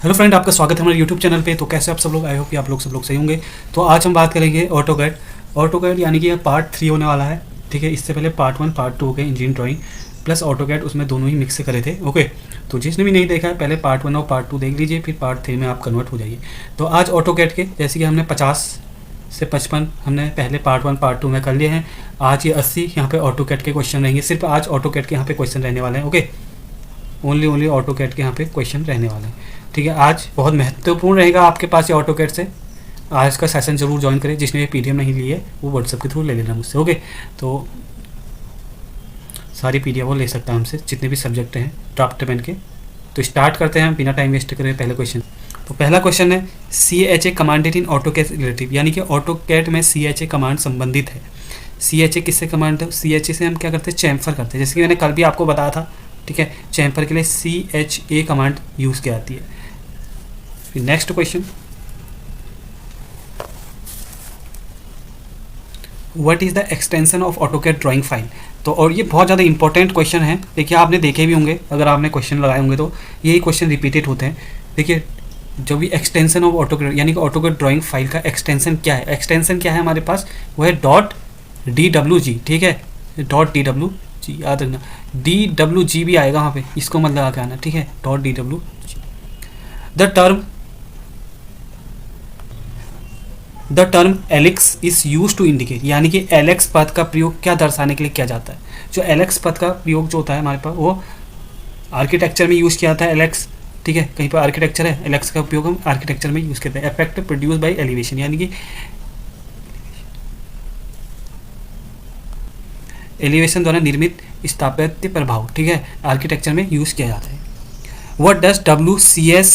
Hello friend, आपका स्वागत है हमारे यूट्यूब चैनल पे। तो कैसे आप सब लोग, आई होप कि आप लोग सब लोग सही होंगे। तो आज हम बात करेंगे ऑटोकैड यानी कि ये पार्ट 3 होने वाला है। ठीक है, इससे पहले पार्ट 1 पार्ट 2 हो गए, इंजीनियरिंग ड्राइंग प्लस ऑटोकैड, उसमें दोनों ही मिक्स से करे थे। ओके, तो जिसने भी नहीं देखा है पहले पार्ट 1 और पार्ट 2 देख लीजिए, फिर पार्ट 3 में आप कन्वर्ट हो जाइए। तो आज ऑटोकैड के जैसे कि हमने 50 से 55 हमने पहले पार्ट 1 पार्ट 2 में कर लिए हैं। आज ये 80 यहाँ पे ऑटोकैड के क्वेश्चन रहेंगे। सिर्फ आज ऑटोकैड के यहाँ पे क्वेश्चन रहने वाले हैं। ओके, ओनली ऑटोकैड के यहाँ पे क्वेश्चन रहने वाले हैं। ठीक है, आज बहुत महत्वपूर्ण रहेगा आपके पास ये ऑटोकैड से। आज का सेशन जरूर ज्वाइन करें। जिसने ये पीडीएफ नहीं ली है वो व्हाट्सएप के थ्रू ले लेना मुझसे। ओके, तो सारी पीडीएफ वो ले सकता है हमसे, जितने भी सब्जेक्ट हैं ड्राफ्ट पेन के। तो स्टार्ट करते हैं बिना टाइम वेस्ट करे पहले क्वेश्चन। तो पहला क्वेश्चन है CHA कमांडेड इन ऑटोकैड रिलेटिव, यानी कि ऑटोकैड में CHA कमांड संबंधित है। CHA किससे कमांड है? CHA से हम क्या करते हैं, चैम्फर करते हैं। जैसे कि मैंने कल भी आपको बताया था। ठीक है, चैम्फर के लिए CHA कमांड यूज़ की जाती है। फिर next question, what is the extension of AutoCAD drawing file. तो और ये बहुत ज़्यादा इंपॉर्टेंट क्वेश्चन है। देखिए, आपने देखे भी होंगे, अगर आपने क्वेश्चन लगाए होंगे तो यही क्वेश्चन रिपीटेड होते हैं। देखिए, जो भी एक्सटेंशन ऑफ ऑटोकैड यानी कि ऑटोकैड ड्राइंग फाइल का एक्सटेंशन क्या है, एक्सटेंशन क्या है हमारे पास, वो है .dwg। ठीक है, .dwg याद रखना, DWG भी आएगा वहाँ पे, इसको मत लगा के आना। ठीक है, .dwg। The term Alex is use to indicate, यानी कि एलेक्स पद का प्रयोग क्या दर्शाने के लिए किया जाता है। जो एलेक्स पद का प्रयोग जो होता है हमारे पास, वो आर्किटेक्चर में यूज़ किया जाता है एलेक्स। ठीक है, कहीं पर आर्किटेक्चर है, एलेक्स का उपयोग हम आर्किटेक्चर में यूज़ करते हैं। इफेक्ट प्रोड्यूस बाय एलिवेशन, यानी कि एलिवेशन द्वारा निर्मित स्थापत्य प्रभाव। ठीक है, आर्किटेक्चर में यूज़ किया जाता है। व्हाट डज WCS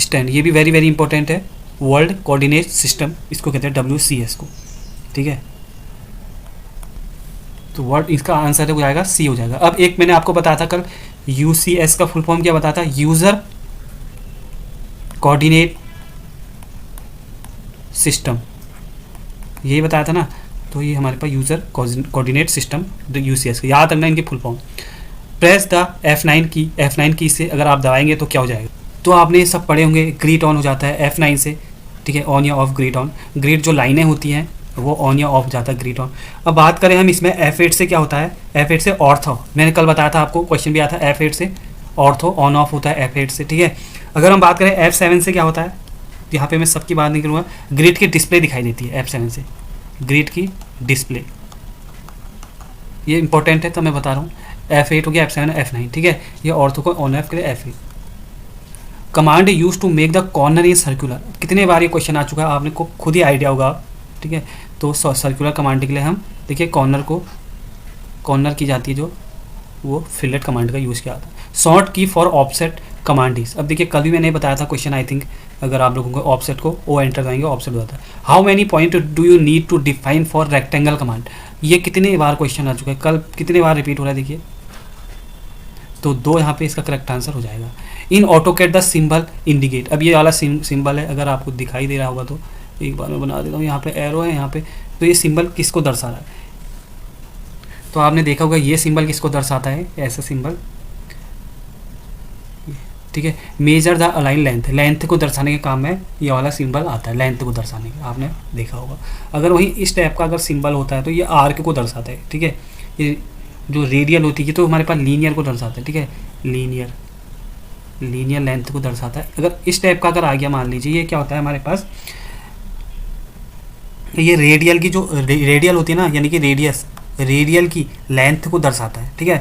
स्टैंड, ये भी वेरी वेरी इंपॉर्टेंट है। वर्ल्ड कोऑर्डिनेट सिस्टम, इसको कहते हैं WCS को। ठीक है, तो वर्ड इसका आंसर हो जाएगा C हो जाएगा। अब एक मैंने आपको बताया था कल, UCS का फुल फॉर्म क्या बताया था, यूज़र कोऑर्डिनेट सिस्टम, यही बताया था ना। तो ये हमारे पास यूज़र कोऑर्डिनेट सिस्टम UCS, याद रखना इनकी full form. Press the F9 की से अगर आप दबाएंगे तो क्या हो जाएगा, तो आपने ये सब पढ़े होंगे। ग्रिड ऑन हो जाता है F9 से। ठीक है, ऑन या ऑफ ग्रिड ऑन, ग्रिड जो लाइनें होती हैं वो ऑन या ऑफ जाता है, ग्रिड ऑन। अब बात करें हम इसमें F8 से क्या होता है, F8 से ऑर्थो, मैंने कल बताया था आपको, क्वेश्चन भी आया था। F8 से ऑर्थो ऑन ऑफ होता है F8 से। ठीक है, अगर हम बात करें F7 से क्या होता है, यहाँ पे मैं सबकी बात नहीं करूँगा, ग्रिड की डिस्प्ले दिखाई देती है F7 से, ग्रिड की डिस्प्ले, ये इंपॉर्टेंट है तो मैं बता रहा हूँ। F8 हो गया, F7 F9। ठीक है, ये ऑर्थो को ऑन ऑफ के लिए F8। Command use to make the corner in circular, कितने बार ये क्वेश्चन आ चुका है, आपने को खुद ही आइडिया होगा। ठीक है, तो सर्कुलर कमांड के लिए हम देखिए कॉर्नर की जाती है जो, वो फिलेट कमांड का यूज़ किया जाता है। शॉर्ट की फॉर ऑफसेट कमांड इज, अब देखिए कल भी मैंने बताया था क्वेश्चन, आई थिंक अगर आप लोगों को ऑफसेट को ओ एंटर करेंगे ऑफसेट होता है। How many point do you need to define for rectangle command, ये कितने बार क्वेश्चन आ चुका है, कल कितने बार रिपीट हो रहा है देखिए। तो 2 यहाँ पे इसका करेक्ट आंसर हो जाएगा। इन ऑटोकैड द सिंबल इंडिकेट, अब ये वाला सिंबल है, अगर आपको दिखाई दे रहा होगा तो एक बार मैं बना देता हूँ। यहाँ पे एरो है यहाँ पे, तो ये सिंबल किसको दर्शा रहा है, तो आपने देखा होगा ये सिंबल किसको दर्शाता है, ऐसा सिंबल। ठीक है, measure the align length, length को दर्शाने के काम में ये वाला सिंबल आता है, लेंथ को दर्शाने के, आपने देखा होगा। अगर वहीं इस टाइप का अगर सिंबल होता है तो ये आर्क को दर्शाता है। ठीक है, ये जो रेडियल होती है तो हमारे पास लीनियर को दर्शाता है। ठीक है, लीनियर लेंथ को दर्शाता है। अगर इस टाइप का अगर आ गया, मान लीजिए ये क्या होता है हमारे पास, ये रेडियल की जो रेडियल होती है ना, यानी कि रेडियल की लेंथ को दर्शाता है। ठीक है,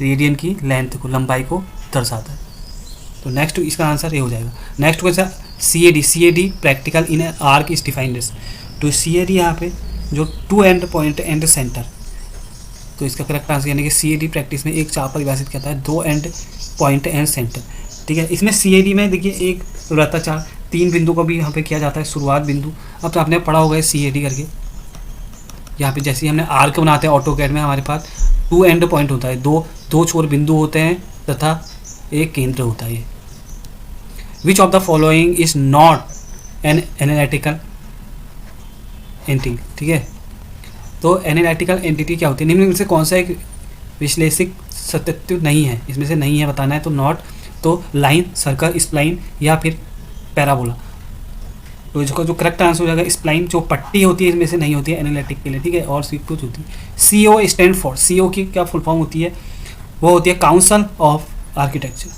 रेडियन की लेंथ को, लंबाई को दर्शाता है। तो नेक्स्ट इसका आंसर ये हो जाएगा। Next question CAD practical in arc is defined as, तो CAD यहाँ पे जो two end point and center, तो इसका करेक्ट आंसर यानी कि CAD प्रैक्टिस में एक चाप परिभाषित करता है, 2 एंड पॉइंट एंड सेंटर। ठीक है, इसमें CAD में देखिए एक वृत्ताचार 3 बिंदु को भी यहाँ पे किया जाता है, शुरुआत बिंदु। अब तो आपने पढ़ा होगा CAD करके, यहाँ पे जैसे हमने आर्क बनाते हैं ऑटोकैड में, हमारे पास 2 एंड पॉइंट होता है, दो छोर बिंदु होते हैं तथा एक केंद्र होता है। Which of the following is not an analytical entity. ठीक है, तो एनालिटिकल एंटिटी क्या होती है, निम्न में से कौन सा एक विश्लेषिक सत्य नहीं है, इसमें से नहीं है बताना है। तो नॉट तो लाइन, सर्कल, स्प्लाइन या फिर पैराबोला। तो इसका जो करेक्ट आंसर हो जाएगा स्प्लाइन, जो पट्टी होती है इसमें से नहीं होती है एनालिटिक के लिए, ठीक है, और सिर्फ कुछ होती है। CO स्टैंड फॉर, CO की क्या फुल फॉर्म होती है, वो होती है council of architecture,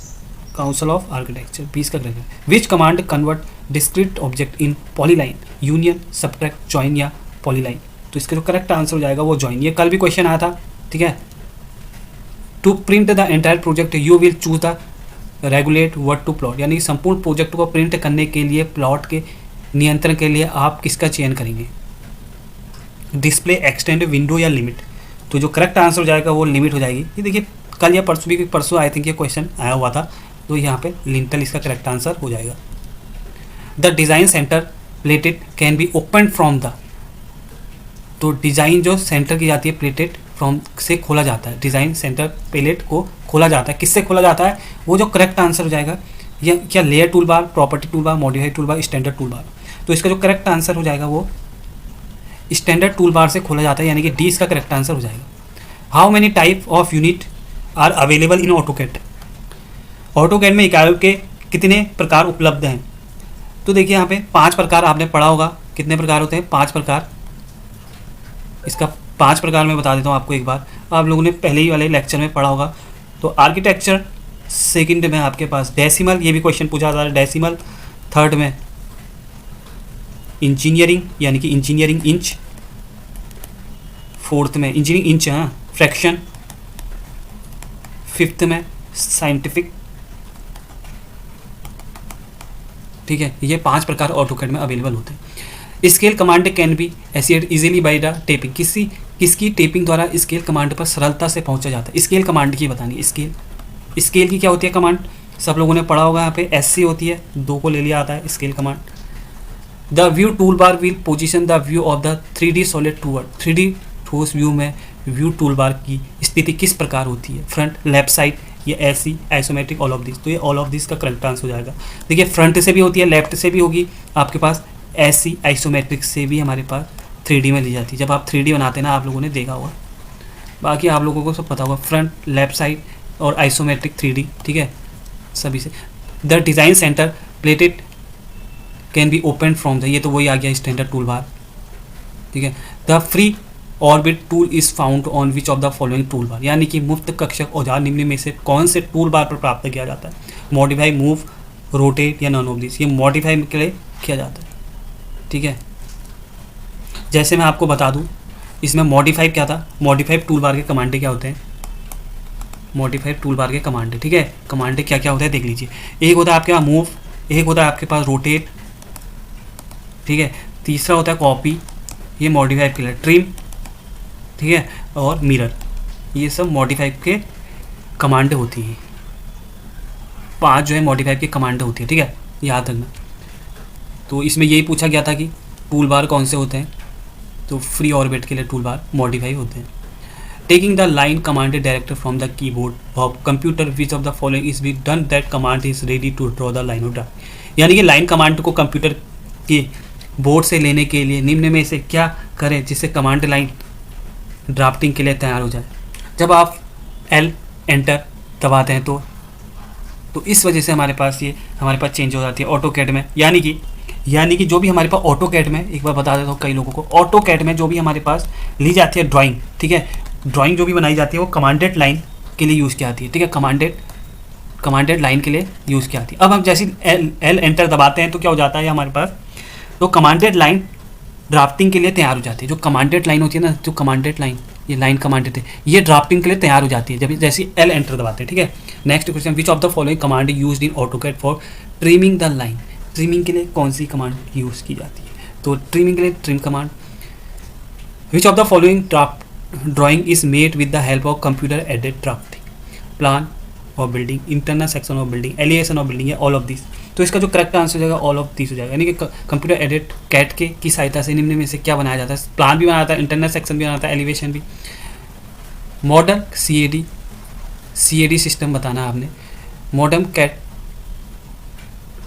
council of architecture. 20 का correct. Which command convert discrete object in polyline, union, subtract, join या पॉलीलाइन। तो इसका जो करेक्ट आंसर हो जाएगा वो जॉइन। ये कल भी क्वेश्चन आया था, ठीक है। To print the entire project you will choose the regulate word to plot, यानी संपूर्ण प्रोजेक्ट को प्रिंट करने के लिए प्लॉट के नियंत्रण के लिए आप किसका चयन करेंगे, डिस्प्ले, एक्सटेंड, विंडो या लिमिट। तो जो करेक्ट आंसर हो जाएगा वो लिमिट हो जाएगी। ये देखिए कल या परसों आई थिंक ये क्वेश्चन आया हुआ था, तो यहाँ पे लिंटल इसका करेक्ट आंसर हो जाएगा। The design centre plated can be open from the, तो डिज़ाइन जो सेंटर की जाती है प्लेटेड फ्रॉम से खोला जाता है, डिज़ाइन सेंटर प्लेट को खोला जाता है, किससे खोला जाता है, वो जो करेक्ट आंसर हो जाएगा या क्या layer tool bar, property tool bar, modify tool bar, standard tool bar. तो इसका जो करेक्ट आंसर हो जाएगा वो स्टैंडर्ड टूल बार से खोला जाता है, यानी कि डी इसका करेक्ट आंसर हो जाएगा। How many type of unit are available in AutoCAD, AutoCAD में इकाइयों के कितने प्रकार उपलब्ध हैं। तो देखिए यहाँ पे 5 प्रकार आपने पढ़ा होगा, कितने प्रकार होते हैं, 5 प्रकार। इसका 5 प्रकार मैं बता देता हूँ आपको एक बार, आप लोगों ने पहले ही वाले लेक्चर में पढ़ा होगा। तो आर्किटेक्चर, सेकंड में आपके पास डेसिमल, ये भी क्वेश्चन पूछा जा रहा है डेसिमल। थर्ड में इंजीनियरिंग, यानी कि इंजीनियरिंग इंच। फोर्थ में इंजीनियरिंग इंच, हाँ, फ्रैक्शन। फिफ्थ में साइंटिफिक, ठीक है। ये 5 प्रकार ऑटोकैड में अवेलेबल होते हैं। Scale command can be accessed easily by the tapping, किसकी टेपिंग द्वारा स्केल कमांड पर सरलता से पहुंचा जाता है। स्केल कमांड की बतानी, स्केल की क्या होती है कमांड, सब लोगों ने पढ़ा होगा। यहाँ पे SC होती है, 2 को ले लिया आता है scale command. The view tool bar will position the view of the 3D solid toward, 3D ठोस व्यू में व्यू टूल बार की स्थिति किस प्रकार होती है, फ्रंट, लेफ्ट साइड, ये ऐसी, आइसोमेट्रिक, ऑल ऑफ दिस। तो ये ऑल ऑफ दिस का करेक्ट आंसर हो जाएगा। देखिए फ्रंट से भी होती है, लेफ्ट से भी होगी आपके पास, ऐसी आइसोमेट्रिक से भी हमारे पास 3D में ली जाती है। जब आप 3D बनाते हैं ना, आप लोगों ने देखा होगा, बाकी आप लोगों को सब पता होगा, फ्रंट, लेफ्ट साइड और आइसोमेट्रिक 3D, ठीक है, सभी से। The design centre plated can be open from the, ये तो वही आ गया स्टैंडर्ड टूल बार, ठीक है। The free orbit tool is found on which of the following tool bar, यानी कि मुफ्त कक्षक औजार निम्न में से कौन से टूल बार पर प्राप्त किया जाता है, मॉडिफाई, मूव, रोटेट या नॉन ऑफ दिस। ये मॉडिफाई के लिए किया जाता है, ठीक है। जैसे मैं आपको बता दूं, इसमें मॉडिफाई क्या था, मॉडिफाई टूल बार के कमांडे क्या होते हैं, मॉडिफाई टूल बार के कमांडे, ठीक है। कमांडे क्या क्या होता है देख लीजिए। एक होता है आपके पास मूव, एक होता है आपके पास रोटेट, ठीक है। तीसरा होता है कॉपी, ये मॉडिफाई के लिए, ट्रिम, ठीक है, और मिरर, ये सब मॉडिफाई के कमांडे होती हैं। 5 जो है मॉडिफाई के कमांडे होती है, ठीक है, याद रखना। तो इसमें यही पूछा गया था कि टूल बार कौन से होते हैं, तो फ्री ऑर्बिट के लिए टूल बार मॉडिफाई होते हैं। Taking the line commanded director from the keyboard of computer which of the following is be done that command is ready to draw the line of draft, यानी कि line command को computer के board से लेने के लिए निम्न में से क्या करें जिससे कमांड लाइन ड्राफ्टिंग के लिए तैयार हो जाए। जब आप L एंटर दबाते हैं तो इस वजह से हमारे पास चेंज हो जाती है ऑटोकैड में, यानी कि जो भी हमारे पास ऑटोकैड में, एक बार बता देता हूँ कई लोगों को, ऑटोकैड में जो भी हमारे पास ली जाती है ड्राइंग, ठीक है, ड्राइंग जो भी बनाई जाती है वो कमांडेड लाइन के लिए यूज़ की आती है, ठीक है, कमांडेड लाइन के लिए यूज़ की आती है। अब हम जैसे L एंटर दबाते हैं तो क्या हो जाता है हमारे पास, तो कमांडेड लाइन ड्राफ्टिंग के लिए तैयार हो जाती है। जो कमांडेड लाइन होती है ना, जो कमांडेड लाइन, ये लाइन कमांडेड है, ये ड्राफ्टिंग के लिए तैयार हो जाती है जब जैसे L एंटर दबाते हैं, ठीक है। Next question, which of the following command used in AutoCAD for trimming the line, trimming के लिए कौन सी कमांड यूज़ की जाती है, तो ट्रिमिंग के लिए trim command. Which of the following drawing is made with the help of computer aided drafting, plan और building, internal section of building, elevation of building, या ऑल ऑफ दिस। तो इसका जो करेक्ट आंसर हो जाएगा all of this हो जाएगा, यानी कि कंप्यूटर एडेड कैट के की सहायता से निम्न में से क्या बनाया जाता है, प्लान भी बनाया जाता है, इंटरनल सेक्शन भी बनाता है, एलिवेशन भी। मॉडर्न CAD सिस्टम बताना आपने, मॉडर्न कैट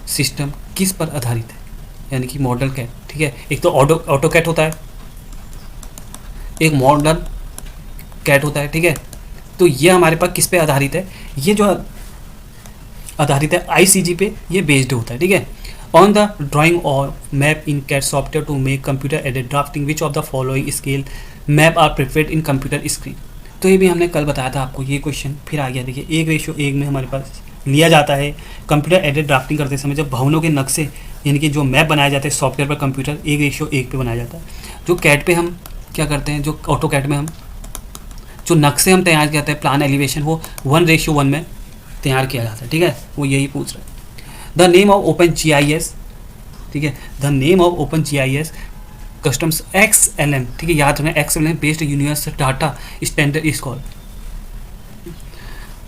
सिस्टम किस पर आधारित है, यानी कि मॉडल कैट, ठीक है। एक तो ऑटो कैट होता है, एक मॉडर्न कैट होता है, ठीक है। तो ये हमारे पास किस पे आधारित है, ये जो आधारित है, ICG पे ये बेस्ड होता है, ठीक है। ऑन द ड्राइंग और map in CAD software to make computer aided drafting which of the following scale map are preferred in computer screen. तो ये भी हमने कल बताया था आपको, ये क्वेश्चन फिर आ गया। देखिए 1:1 में हमारे पास लिया जाता है कंप्यूटर एडेड ड्राफ्टिंग करते समय जब भवनों के नक्शे यानी कि जो मैप बनाए जाते हैं सॉफ्टवेयर पर कंप्यूटर 1:1 पे बनाया जाता है। जो कैट पे हम क्या करते हैं, जो ऑटो कैट में हम जो नक्शे हम तैयार करते हैं प्लान एलिवेशन, वो 1:1 में तैयार किया जाता है, ठीक है। वो यही पूछ रहा है। The name of open GIS, ठीक है, the name of open GIS customs XLM, ठीक है, याद रखना XLM based universal data standard is called.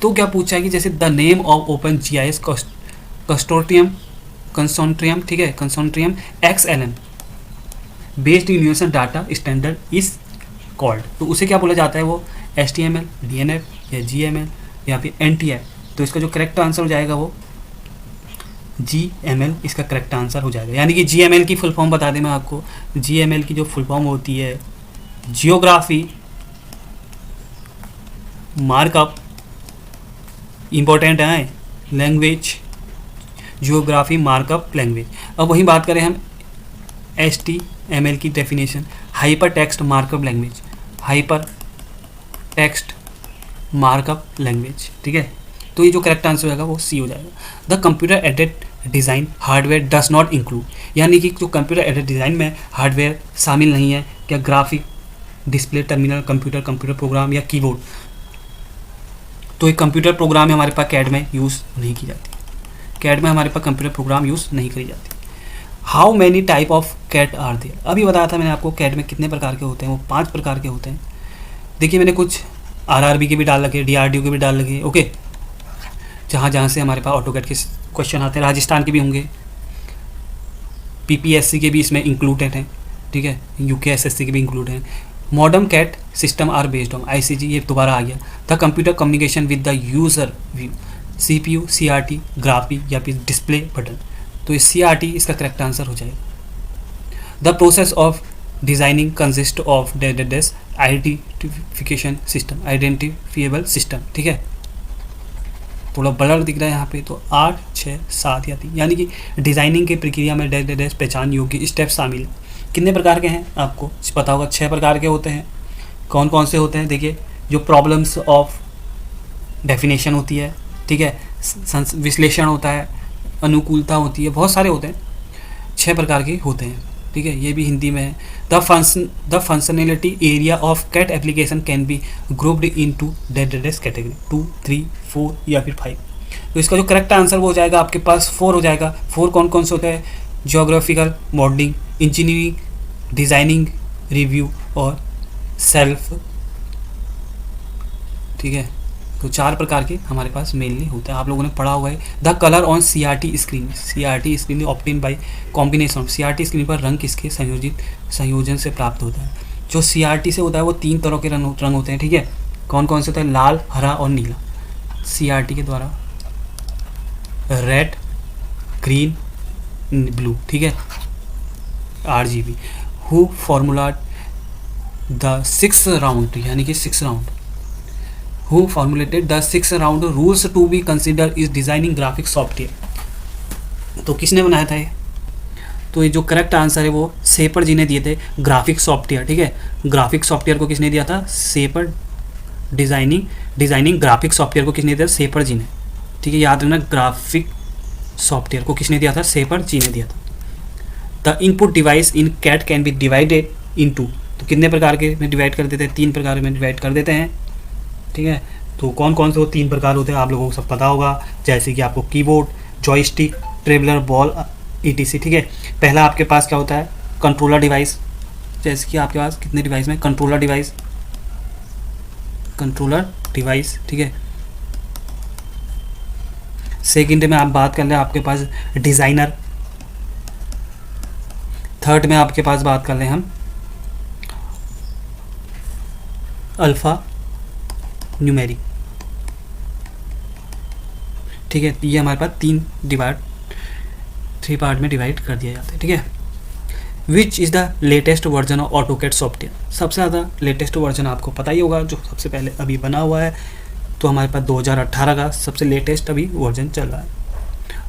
तो क्या पूछा है कि जैसे the name of open GIS consortium, ठीक है, consortium XLM based universal data standard is called, तो उसे क्या बोला जाता है, वो HTML, DNF या GML या फिर NTF। तो इसका जो करेक्ट आंसर हो जाएगा वो GML इसका करेक्ट आंसर हो जाएगा। यानी कि GML की फुल फॉर्म बता दें मैं आपको, GML की जो फुल फॉर्म होती है जियोग्राफी मार्कअप, इंपॉर्टेंट है, लैंग्वेज, जियोग्राफी मार्कअप लैंग्वेज। अब वही बात करें हम HTML की definition, hyper text markup language, hyper text markup language, ठीक है। तो ये जो करेक्ट आंसर होगा वो C हो जाएगा। The computer aided design hardware does not include, यानी कि जो कंप्यूटर एडेड डिज़ाइन में हार्डवेयर शामिल नहीं है, क्या graphic, display, terminal, computer program या कीबोर्ड। तो एक कंप्यूटर प्रोग्राम हमारे पास कैड में यूज़ नहीं की जाती, कैड में हमारे पास कंप्यूटर प्रोग्राम यूज़ नहीं करी जाती। How many type of CAD are there, अभी बताया था मैंने आपको कैड में कितने प्रकार के होते हैं, वो 5 प्रकार के होते हैं। देखिए मैंने कुछ RRB के भी डाल लगे, DRDO के भी डाल लगे, ओके, जहाँ जहाँ से हमारे पास ऑटो कैट के क्वेश्चन आते हैं। राजस्थान के भी होंगे, PPSC के भी इसमें इंक्लूडेड हैं, ठीक है, UKSSC के भी इंक्लूड हैं। Modern CAD system are based on ICG, ये दोबारा आ गया। The computer communication with the user view, CPU, CRT, ग्राफी या फिर डिस्प्ले बटन। तो ये CRT इसका करेक्ट आंसर हो जाएगा। The process of designing consist of identification system, identifiable system, ठीक है। थोड़ा ब्लर दिख रहा है यहाँ पे, तो 8, 6, 7 या 3, यानी कि डिज़ाइनिंग की प्रक्रिया में पहचान योग्य स्टेप शामिल हैं। कितने प्रकार के हैं आपको पता होगा, 6 प्रकार के होते हैं। कौन कौन से होते हैं, देखिए, जो प्रॉब्लम्स ऑफ डेफिनेशन होती है, ठीक है, विश्लेषण होता है, अनुकूलता होती है, बहुत सारे होते हैं, 6 प्रकार के होते हैं, ठीक है। ये भी हिंदी में है। The functionality area of CAD application can be grouped into category 2, 3, 4 या फिर 5। तो इसका जो करेक्ट आंसर वो हो जाएगा आपके पास 4 हो जाएगा। 4 कौन कौन से होते हैं, geographical, modelling, engineering, designing, review और सेल्फ, ठीक है। तो 4 प्रकार के हमारे पास मेनली होता है, आप लोगों ने पढ़ा हुआ है। The colour on CRT screen, CRT screen obtain by combination, CRT screen पर रंग किसके संयोजन से प्राप्त होता है। जो CRT से होता है वो 3 तरह के रंग होते हैं, ठीक है। कौन कौन से होते हैं, लाल, हरा और नीला। CRT के द्वारा रेड, ग्रीन, ब्लू, ठीक है, RGB। Who formula the 6 round, यानी कि 6 round, who formulated the 6 round rules to be considered is designing graphic software। तो किसने बनाया था ये, तो ये जो करेक्ट आंसर है वो सेपर जी ने दिए थे, ग्राफिक सॉफ्टवेयर, ठीक है। ग्राफिक सॉफ्टवेयर को किसने दिया था, सेपर। डिज़ाइनिंग ग्राफिक सॉफ्टवेयर को किसने दिया, सेपर जी ने, ठीक है, याद रखना। ग्राफिक सॉफ्टवेयर को किसने दिया था, सेपर जी ने दिया था। The input device in CAD can be divided into, तो कितने प्रकार के में डिवाइड कर देते हैं, 3 प्रकार में डिवाइड कर देते हैं, ठीक है। तो कौन कौन से वो 3 प्रकार होते हैं आप लोगों को सब पता होगा, जैसे कि आपको keyboard, joystick, traveller, ball, ETC, ठीक है। पहला आपके पास क्या होता है, कंट्रोलर डिवाइस, जैसे कि आपके पास कितने डिवाइस में, कंट्रोलर डिवाइस, ठीक है। सेकंड में आप बात कर लें आपके पास डिज़ाइनर। थर्ड में आपके पास बात कर लें हम अल्फ़ा न्यूमेरिक, ठीक है। ये हमारे पास 3 पार्ट में डिवाइड कर दिया जाता है, ठीक है। Which is the latest version of AutoCAD software, सबसे ज़्यादा लेटेस्ट वर्जन आपको पता ही होगा, जो सबसे पहले अभी बना हुआ है तो हमारे पास 2018 का सबसे लेटेस्ट अभी वर्जन चल रहा है।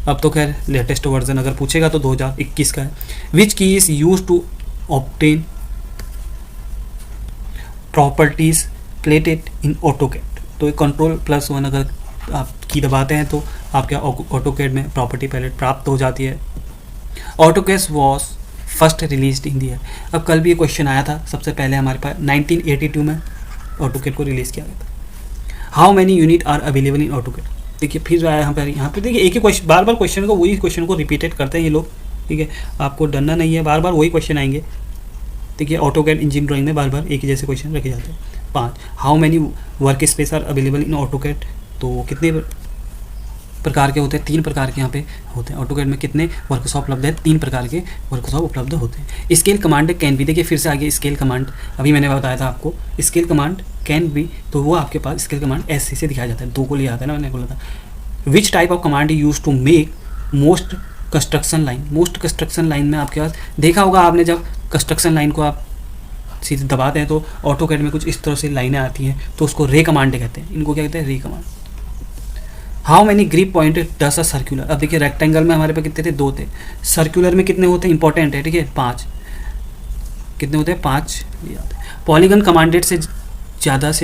अब तो खैर लेटेस्ट वर्जन अगर पूछेगा तो 2021 का है। Which key is use to obtain properties plated in AutoCAD. तो Ctrl+1 अगर आप की दबाते हैं तो आपके ऑटोकैड में प्रॉपर्टी पैलेट प्राप्त हो जाती है। AutoCAD was first release in year. अब कल भी ये क्वेश्चन आया था, सबसे पहले हमारे पास 1982 में ऑटोकैड को रिलीज़ किया गया था। How many unit are available in AutoCAD. देखिए फिर आया यहाँ पे देखिए एक ही क्वेश्चन, बार बार क्वेश्चन को रिपीटेड करते हैं ये लोग, ठीक है। आपको डरना नहीं है, बार बार वही क्वेश्चन आएंगे। देखिए ऑटोकैड इंजन ड्राइंग में बार बार एक ही जैसे क्वेश्चन रखे जाते हैं। 5 how many work space are available in AutoCAD. तो कितने प्रकार के होते हैं, 3 प्रकार के यहाँ पे होते हैं। ऑटोकैड में कितने वर्कशॉप उपलब्ध है, 3 प्रकार के वर्कशॉप उपलब्ध होते हैं। स्केल कमांड कैन बी, देखिए फिर से आगे स्केल कमांड अभी मैंने बताया था आपको, स्केल कमांड कैन बी, तो वो आपके पास स्केल कमांड ऐसे से दिखाया जाता है, 2 को लिया आता है ना, मैंने बोला था। Which type of command use to make most construction line. Most construction line में आपके पास देखा होगा आपने, जब कंस्ट्रक्शन लाइन को आप सीधे दबाते हैं तो ऑटोकैड में कुछ इस तरह से लाइनें आती हैं, तो उसको रे कमांड कहते हैं। इनको क्या कहते हैं, रे command. How many grip point does a circular. अब देखिए रेक्टेंगल में हमारे पास कितने थे, 2 थे। सर्कुलर में कितने होते हैं, इंपॉर्टेंट है, ठीक है, 5। कितने होते हैं, 5 याद है। पॉलीगन कमांडेड से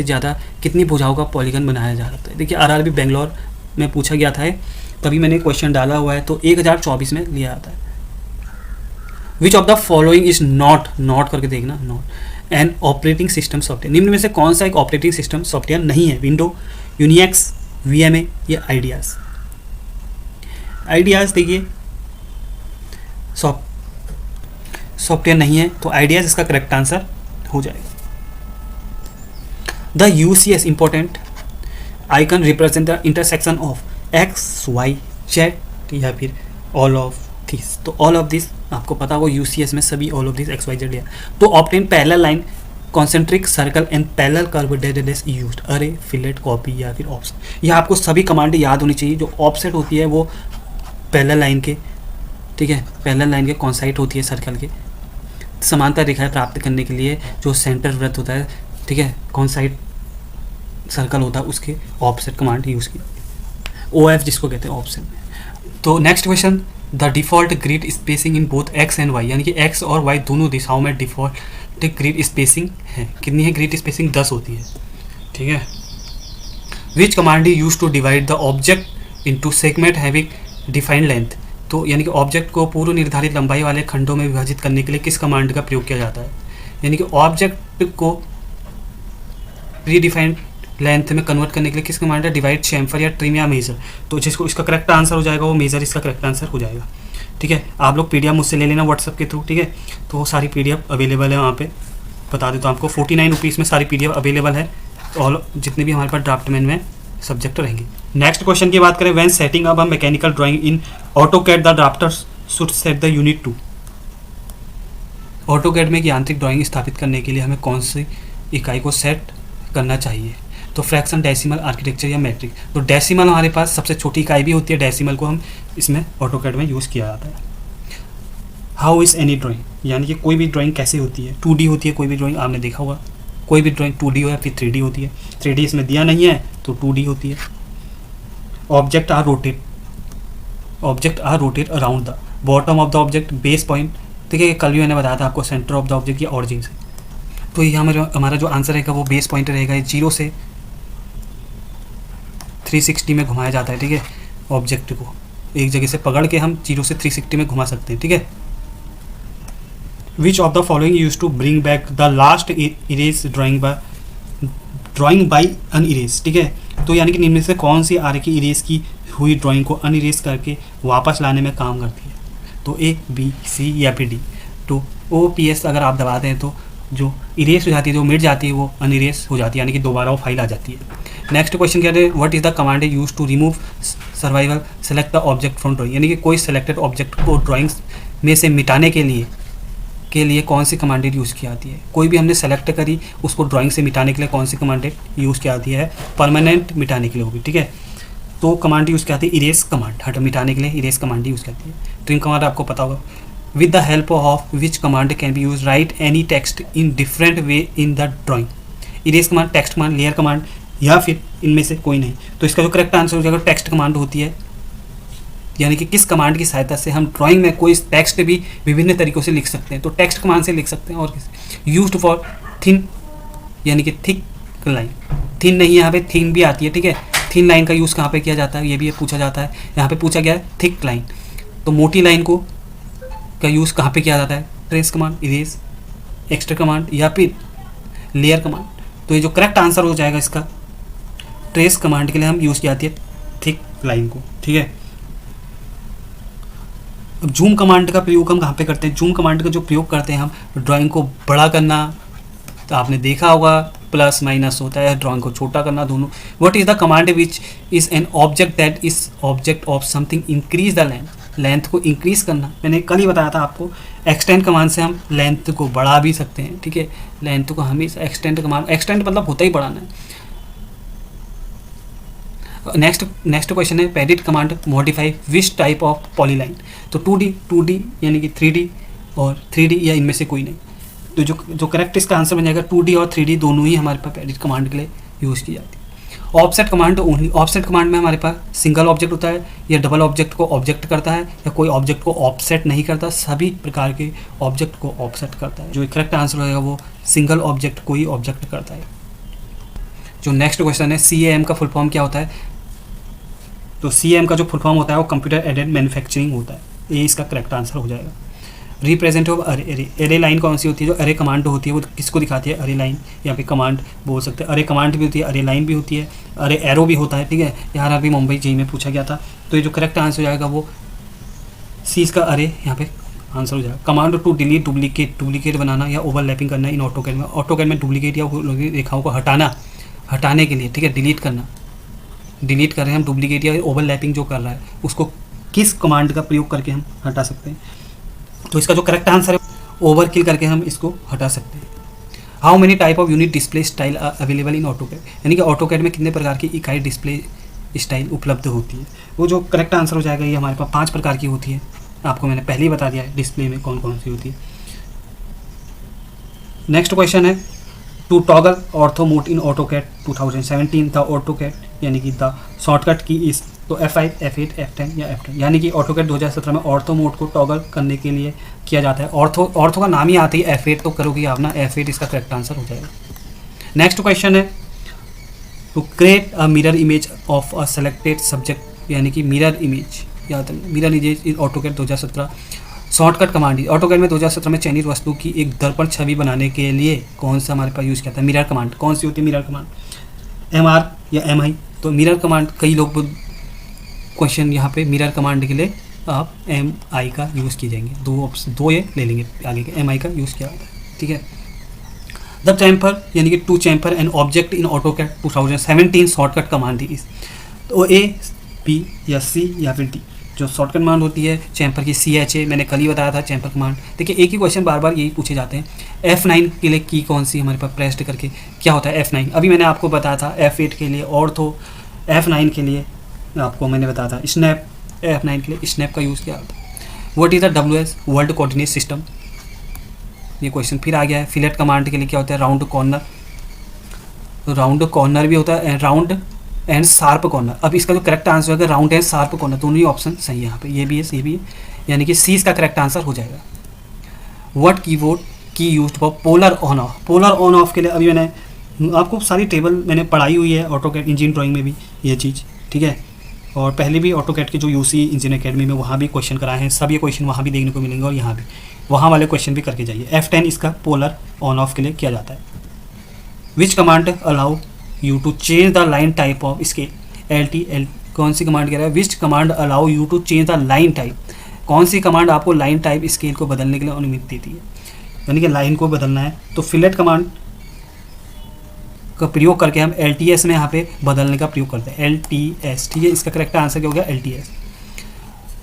ज़्यादा कितनी भुजाओं का पॉलीगन बनाया जा सकता है। देखिए आरआरबी बेंगलोर में पूछा गया था, तभी मैंने क्वेश्चन डाला हुआ है, तो 1024 में लिया आता है। Which of the following is not करके देखना, not an operating system software. निम्न में से कौन सा एक ऑपरेटिंग सिस्टम सॉफ्टवेयर नहीं है। विंडो, यूनिक्स, VMA या आइडियाज़। आइडियाज़ देखिए सॉफ्टवेयर नहीं है, तो आइडियाज़ इसका करेक्ट आंसर हो जाएगा। The UCS important icon represent the intersection of X, Y, Z या फिर ऑल ऑफ दिस। तो ऑल ऑफ दिस आपको पता होगा, UCS में सभी all of this X, Y, Z है। तो obtain parallel line, concentric circle and parallel curve dead is used. अरे, फिलेट, कॉपी या फिर ऑफसेट। यह आपको सभी कमांड याद होनी चाहिए। जो ऑफसेट होती है वो पैरेलल लाइन के, ठीक है, पैरेलल लाइन के कॉन्साइड होती है सर्कल के। समांतर रेखाएं प्राप्त करने के लिए जो सेंटर वृत्त होता है, ठीक है, कॉन्साइड सर्कल होता है, उसके ऑफसेट कमांड यूज़ की, OF जिसको कहते हैं ऑफसेट में। तो next question, the default grid spacing in both X and Y, यानी कि X और Y दोनों दिशाओं में डिफ़ॉल्ट ग्रिड स्पेसिंग है। कितनी है ग्रिड स्पेसिंग, 10 होती है, ठीक है। Which command use to divide the object into segment having defined length. तो यानी कि ऑब्जेक्ट को पूर्व निर्धारित लंबाई वाले खंडों में विभाजित करने के लिए किस कमांड का प्रयोग किया जाता है। यानी कि ऑब्जेक्ट को प्री डिफाइंड लेंथ में कन्वर्ट करने के लिए किस कमांड है, डिवाइड, चैम्फर या ट्रिम या मेजर। तो जिसको इसका करेक्ट आंसर हो जाएगा वो मेजर इसका करेक्ट आंसर हो जाएगा, ठीक है। आप लोग PDF मुझसे ले लेना व्हाट्सएप के थ्रू, ठीक है। तो वो सारी PDF अवेलेबल है वहाँ पे, बता देता हूँ आपको, 49 रुपीज़ में सारी PDF अवेलेबल है, और जितने भी हमारे पास ड्राफ्टमैन में सब्जेक्ट रहेंगे। नेक्स्ट क्वेश्चन की बात करें, when setting up a mechanical drawing in AutoCAD the drafters should set the unit to. AutoCAD में एक यांत्रिक ड्राइंग स्थापित करने के लिए हमें कौन सी इकाई को सेट करना चाहिए। तो फ्रैक्शन, डेसिमल, आर्किटेक्चर या मैट्रिक। तो डेसिमल हमारे पास सबसे छोटी इकाई भी होती है, डेसिमल को हम इसमें ऑटोकैड में यूज़ किया जाता है। हाउ इज़ एनी ड्राइंग, यानी कि कोई भी ड्राइंग कैसे होती है, 2D होती है कोई भी ड्राइंग, आपने देखा होगा। कोई भी ड्राइंग 2D हो या फिर 3D होती है। 3D इसमें दिया नहीं है तो 2D होती है। Object are rotate around the bottom of the object, base point. देखिए कल भी मैंने बताया था आपको, सेंटर ऑफ द ऑब्जेक्ट या ऑरिजिन से। तो ये हमारा जो आंसर रहेगा वो बेस पॉइंट रहेगा, 0 से 360 में घुमाया जाता है, ठीक है। ऑब्जेक्ट को एक जगह से पकड़ के हम 0 से 360 में घुमा सकते हैं, ठीक है। Which of the following use to bring back the last erase drawing by unerase, ठीक है। तो यानी कि निम्न से कौन सी आर की इरेज की हुई ड्राइंग को अनइरेज करके वापस लाने में काम करती है। तो A, B, C या फिर D। तो OPS अगर आप दबाते हैं तो जो इरेज हो जाती है, जो मिट जाती है, वो अनइरेज हो जाती है, यानी कि दोबारा वो फाइल आ जाती है। नेक्स्ट क्वेश्चन क्या है, what is the command use to remove survival select the object from drawing. यानी कि कोई सेलेक्टेड ऑब्जेक्ट को ड्राइंग्स में से मिटाने के लिए कौन सी कमांडेड यूज़ की जाती है। कोई भी हमने सेलेक्ट करी, उसको ड्राइंग से मिटाने के लिए कौन सी कमांडेड यूज़ की जाती है, परमानेंट मिटाने के लिए होगी, ठीक है। तो कमांड यूज़ की जाती है इरेज कमांड, हट मिटाने के लिए इरेज कमांड यूज़ करती है। ट्रिम कमांड आपको पता होगा। With the help of which command can B use right any text in different way in the drawing. Erase command, text command, layer command या फिर इनमें से कोई नहीं। तो इसका जो करेक्ट आंसर हो जाएगा टेक्स्ट कमांड होती है, यानी कि किस कमांड की सहायता से हम ड्राइंग में कोई टेक्स्ट भी विभिन्न तरीकों से लिख सकते हैं, तो टेक्स्ट कमांड से लिख सकते हैं। और यूज्ड फॉर थिन, यानी कि थिक लाइन, थिन नहीं, यहाँ पे थिन भी आती है, ठीक है। थिन लाइन का यूज़ कहाँ पे किया जाता है, ये भी पूछा जाता है। यहाँ पे पूछा गया है थिक लाइन, तो मोटी लाइन को का यूज़ कहाँ पे किया जाता है, trace command, erase, extra command या फिर लेयर कमांड। तो ये जो करेक्ट आंसर हो जाएगा इसका, ट्रेस कमांड के लिए हम यूज़ की जाती है थिक लाइन को, ठीक है। अब जूम कमांड का प्रयोग हम कहाँ पे करते हैं, जूम कमांड का जो प्रयोग करते हैं हम ड्राइंग को बड़ा करना, तो आपने देखा होगा प्लस माइनस होता है, ड्राइंग को छोटा करना, दोनों। What is the command which is an object that is object of something, increase the length, length को इंक्रीज करना। मैंने कल ही बताया था आपको, एक्सटेंड कमांड से हम लेंथ को बढ़ा भी सकते हैं, ठीक है। लेंथ को हमेशा एक्सटेंड कमांड, एक्सटेंड मतलब होता ही बढ़ाना है। नेक्स्ट क्वेश्चन है PEDIT command modify which type of polyline. तो 2D यानी कि 3D और 3D या इनमें से कोई नहीं। तो जो करेक्ट इसका आंसर बन जाएगा 2D और 3D दोनों ही हमारे पास पेडिट कमांड के लिए यूज़ की जाती है। Offset command only, offset command में हमारे पास सिंगल ऑब्जेक्ट होता है या डबल ऑब्जेक्ट को ऑब्जेक्ट करता है, या कोई ऑब्जेक्ट को ऑफसेट नहीं करता, सभी प्रकार के ऑब्जेक्ट को ऑफसेट करता है। जो करेक्ट आंसर होगा वो सिंगल ऑब्जेक्ट को ही ऑब्जेक्ट करता है। जो नेक्स्ट क्वेश्चन है CAM का फुल फॉर्म क्या होता है, तो CAM का जो फुल फॉर्म होता है वो कंप्यूटर एडेड मैन्युफैक्चरिंग होता है, ये इसका करेक्ट आंसर हो जाएगा। रिप्रेजेंटेटिव अरे, अरे लाइन कौन सी होती है, जो अरे कमांड होती है वो किसको दिखाती है, अरे लाइन, यहाँ पे कमांड बोल सकते हैं। अरे कमांड भी होती है, अरे लाइन भी होती है, अरे एरो भी होता है, ठीक है। यहाँ अभी मुंबई जेई में पूछा गया था, तो ये जो करेक्ट आंसर हो जाएगा वो सी इसका अरे यहाँ पे आंसर हो जाएगा। कमांड टू डिलीट डुप्लीकेट बनाना या ओवरलैपिंग करना इन ऑटोकैड में, ऑटोकैड में डुप्लीकेट या रेखाओं को हटाने के लिए, ठीक है, डिलीट करना, डिलीट कर रहे हैं हम डुप्लीकेट या ओवरलैपिंग जो कर रहा है उसको किस कमांड का प्रयोग करके हम हटा सकते हैं। तो इसका जो करेक्ट आंसर है ओवरकिल करके हम इसको हटा सकते हैं। How many type of unit display style are available in AutoCAD, यानी कि ऑटोकैड में कितने प्रकार की इकाई डिस्प्ले स्टाइल उपलब्ध होती है। वो जो करेक्ट आंसर हो जाएगा ये हमारे पास 5 प्रकार की होती है, आपको मैंने पहले ही बता दिया है डिस्प्ले में कौन कौन सी होती है। नेक्स्ट क्वेश्चन है to toggle ortho mode in AutoCAD 2017 the AutoCAD, यानी कि द शॉर्टकट की इस, तो F5, F8, F10 या F10, यानी कि ऑटोकैड 2017 में ऑर्थो मोड को टॉगल करने के लिए किया जाता है। ऑर्थो का नाम ही आती है F8, तो करोगे आप ना F8, इसका करेक्ट आंसर हो जाएगा। नेक्स्ट क्वेश्चन है to create a mirror image of a selected subject, यानी कि मिरर इमेज, याद है mirror image in AutoCAD 2017 shortcut command. AutoCAD में 2017 में चयनित वस्तु की एक दर्पण छवि बनाने के लिए कौन सा हमारे पास यूज़ किया था, मिरर कमांड। कौन सी होती है मिरर कमांड, MR या MI। तो मिरर कमांड, कई लोग क्वेश्चन यहाँ पे मिरर कमांड के लिए आप MI का यूज़ की जाएंगे, दो ये ले लेंगे आगे के, MI का यूज़ किया जाता है, ठीक है। द चैम्पर, यानी कि to chamfer an object in AutoCAD 2017 shortcut command थी इस, तो A, B या C या फिर D। जो शॉर्टकट कमांड होती है चैम्पर की CHA, मैंने कल ही बताया था चैम्पर कमांड। देखिए एक ही क्वेश्चन बार बार यही पूछे जाते हैं। F9 के लिए की कौन सी हमारे पास प्रेस्ड करके क्या होता है F9, अभी मैंने आपको बताया था। F8 के लिए ऑर्थो, F9 के लिए आपको मैंने बताया था स्नैप, F9 के लिए स्नैप का यूज़ किया होता है। What is the WS world coordinate system, ये क्वेश्चन फिर आ गया है। फिलेट कमांड के लिए क्या होता है, राउंड कॉर्नर भी होता है, राउंड एंड शार्प कॉर्नर। अब इसका जो करेक्ट आंसर होगा राउंड एंड शार्प कॉर्नर, दोनों ही ऑप्शन सही है यहाँ पे, ये भी है, ये भी है, यानी कि C इसका करेक्ट आंसर हो जाएगा। व्हाट कीबोर्ड की used for polar on off, polar on off के लिए अभी मैंने आपको सारी टेबल मैंने पढ़ाई हुई है ऑटोकैड इंजीनियरिंग ड्राइंग में भी ये चीज़, ठीक है। और पहले भी ऑटोकैड के जो UC इंजीनियरिंग अकेडमी में वहाँ भी क्वेश्चन कराए हैं, सब ये क्वेश्चन वहाँ भी देखने को मिलेंगे और यहाँ भी, वहाँ वाले क्वेश्चन भी करके जाइए। F10 इसका पोलर ऑन ऑफ के लिए किया जाता है। Which command allow you to change the line type of scale, LTL कौन सी कमांड कह रहा है, which command allow you to change the line type, कौन सी कमांड आपको लाइन टाइप स्केल को बदलने के लिए अनुमति देती है, यानी कि लाइन को बदलना है। तो फिलेट कमांड का प्रयोग करके हम LTS में यहाँ पे बदलने का प्रयोग करते हैं, LTS, ठीक है। इसका करेक्ट आंसर क्या हो गया, LTS।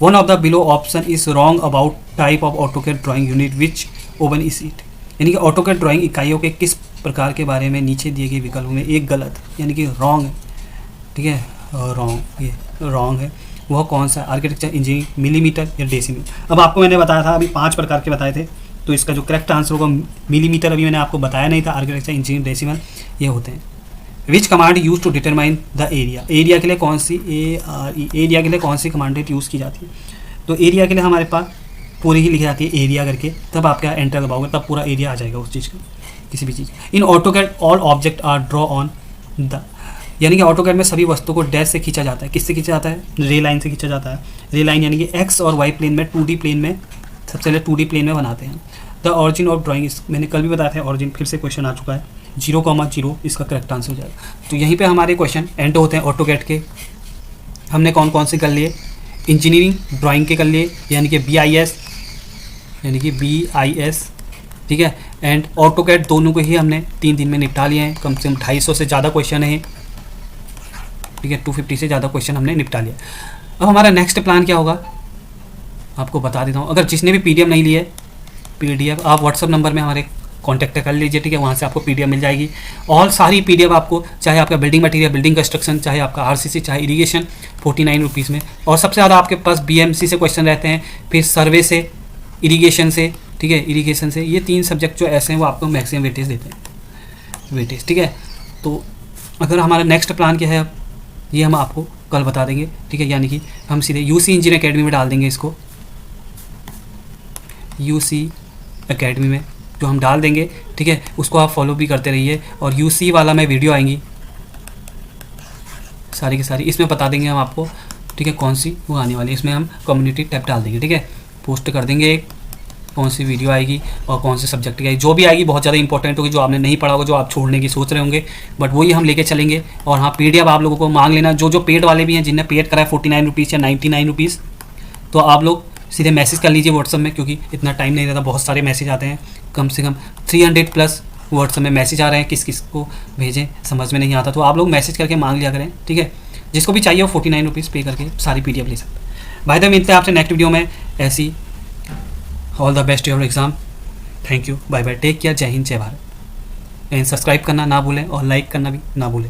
One of the below option is wrong about type of AutoCAD drawing unit which oven is it, यानी कि ऑटोकैड ड्राइंग इकाइयों के किस प्रकार के बारे में नीचे दिए गए विकल्पों में एक गलत, यानी कि रॉन्ग है, ठीक है, रॉन्ग, ये रॉन्ग है, वह कौन सा, आर्किटेक्चर, इंजीनियरिंग, मिलीमीटर या डेसीमीटर। अब आपको मैंने बताया था अभी 5 प्रकार के बताए थे, तो इसका जो करेक्ट आंसर होगा मिलीमीटर, अभी मैंने आपको बताया नहीं था, आर्किटेक्चर, इंजीनियरिंग, डेसिमल ये होते हैं। Which command use to determine the area, area के लिए कौन सी एरिया के लिए कौन सी कमांड यूज़ की जाती है। तो एरिया के लिए हमारे पास पूरी ही लिखी जाती है एरिया करके, तब आप क्या एंटर दबाओगे तब पूरा एरिया आ जाएगा उस चीज़ का, किसी भी चीज़। In AutoCAD all object are draw on the, यानी कि ऑटोकैड में सभी वस्तु को डैश से खींचा जाता है। किससे खींचा जाता है? रे लाइन से खींचा जाता है। रे लाइन यानी कि एक्स और वाई प्लेन में 2D प्लेन में, सबसे पहले 2D प्लेन में बनाते हैं। द ऑरिजिन ऑफ ड्राइंग, मैंने कल भी बताया था ऑरिजिन, फिर से क्वेश्चन आ चुका है, 0,0 इसका करेक्ट आंसर हो जाएगा। तो यहीं पे हमारे क्वेश्चन एंड होते हैं ऑटोकैड के। हमने कौन कौन से कर लिए? इंजीनियरिंग ड्राइंग के कर लिए, यानी कि BIS, ठीक है, एंड ऑटोकैड, दोनों को ही हमने 3 दिन में निपटा लिए हैं। कम से कम 250 से ज़्यादा क्वेश्चन है, ठीक है, 250 से ज़्यादा क्वेश्चन हमने निपटा लिया। अब हमारा नेक्स्ट प्लान क्या होगा आपको बता देता हूँ। अगर जिसने भी PDF नहीं लिए, PDF आप व्हाट्सअप नंबर में हमारे कांटेक्ट कर लीजिए, ठीक है, वहाँ से आपको PDF मिल जाएगी। और सारी PDF आपको, चाहे आपका बिल्डिंग मटेरियल, बिल्डिंग कंस्ट्रक्शन, चाहे आपका RCC, चाहे इरीगेशन, 49 रुपीज़ में। और सबसे ज़्यादा आपके पास BMC से क्वेश्चन रहते हैं, फिर सर्वे से, इरीगेशन से, ठीक है, इरीगेशन से। ये 3 सब्जेक्ट जो ऐसे हैं वो आपको मैक्सिमम वेटेज देते हैं, वेटेज, ठीक है। तो अगर हमारा नेक्स्ट प्लान क्या है अब, ये हम आपको कल बता देंगे, ठीक है। यानी कि हम सीधे UC इंजीनियर अकेडमी में डाल देंगे इसको, UC अकेडमी में जो हम डाल देंगे, ठीक है, उसको आप फॉलो भी करते रहिए। और UC वाला में वीडियो आएंगी सारी की सारी, इसमें बता देंगे हम आपको, ठीक है, कौन सी वो आने वाली है। इसमें हम कम्युनिटी टैब डाल देंगे, ठीक है, पोस्ट कर देंगे कौन सी वीडियो आएगी और कौन से सब्जेक्ट की आएगी। जो भी आएगी बहुत ज़्यादा इंपॉर्टेंट होगी, जो आपने नहीं पढ़ा होगा, जो आप छोड़ने की सोच रहे होंगे, बट वही हम लेके चलेंगे। और हाँ, PDF आप लोगों को मांग लेना, जो पेड वाले भी हैं, जिनने पेड करा है 49 रुपीज़ या 99 रुपीज़, तो आप लोग सीधे मैसेज कर लीजिए व्हाट्सअप में, क्योंकि इतना टाइम नहीं रहता, बहुत सारे मैसेज आते हैं, कम से कम 300+ व्हाट्सअप में मैसेज आ रहे हैं, किस किस को भेजें समझ में नहीं आता। तो आप लोग मैसेज करके मांग लिया करें, ठीक है। जिसको भी चाहिए वो 49 रुपीज़ पे करके सारी PDF ले सकते हैं। भाई मिलते हैं आपसे नेक्स्ट वीडियो में ऐसी। All the best your exam. Thank you, bye bye, take care, जय हिंद, जय भारत। एंड सब्सक्राइब करना ना भूलें और लाइक करना भी ना भूलें।